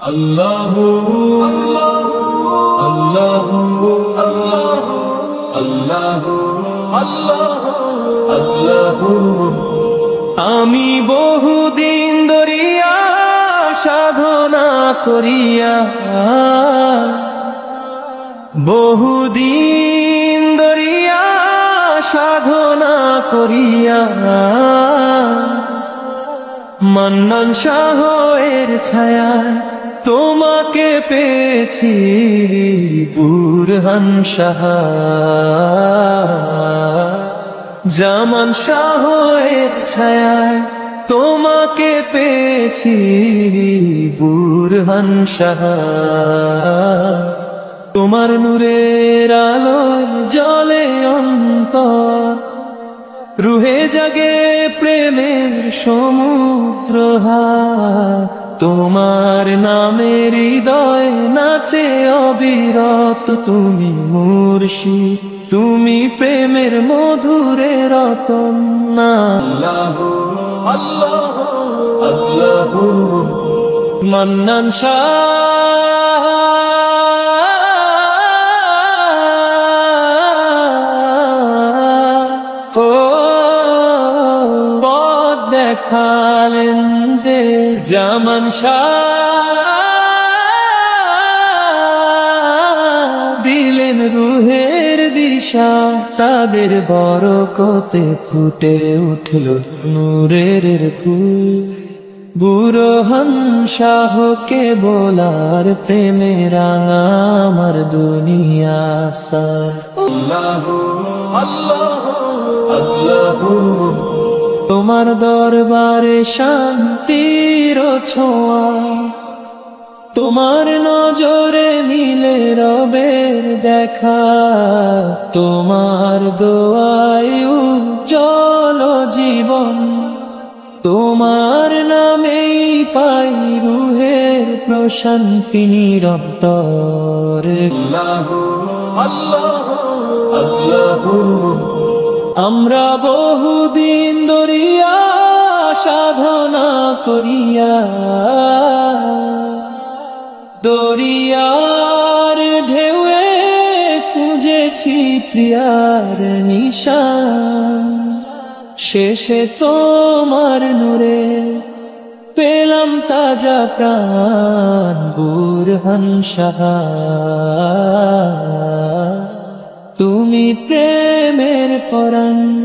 আল্লাহু আল্লাহু আল্লাহু আল্লাহু আল্লাহু আল্লাহু। আমি বহুদিন ধরিয়া সাধনা করিয়া, বহুদিন ধরিয়া সাধনা করিয়া মান্নান শাহ এর ছায়ায় তোমাকে পেয়েছি বুরহান শাহ। জামান শাহ এর ছায়ায় তোমাকে পেয়েছি বুরহান শাহ। তোমার নূরের আলোয় জ্বলে অন্তর, রুহে জাগে প্রেমের সমুদ্র। তোমার নামের হৃদয় নাচে অবিরত। তুমি মুর্শিদ, তুমি প্রেমের মধুরে রতন। আল্লাহু আল্লাহু আল্লাহু। মান্নান শাহ দেখালেন যে, জামান শাহ দিলেন রুহের দিশা। তাদের বরকতে ফুটে উঠল নূরের ফুল। বুরহান শাহকে বলার প্রেমে রাঙা আমার দুনিয়া সার। আল্লাহু আল্লাহু আল্লাহু। তোমার দরবারে শান্তির ছোঁয়া, তোমার নজরে মিলে রবের দেখা। তোমার দোয়ায় উজ্জ্বল জীবন, তোমার নামেই পাই রুহের প্রশান্তি নিরন্তর। আল্লাহু আল্লাহু আল্লাহু। আমরা বহুদিন ধরিয়া সাধনা করিয়া দরিয়ার ঢেউয়ে খুঁজেছি প্রিয়ার নিশান। শেষে তোমার নূরে পেলাম তাজা প্রাণ বুরহান শাহ। তুমি প্রেমের পরাণ।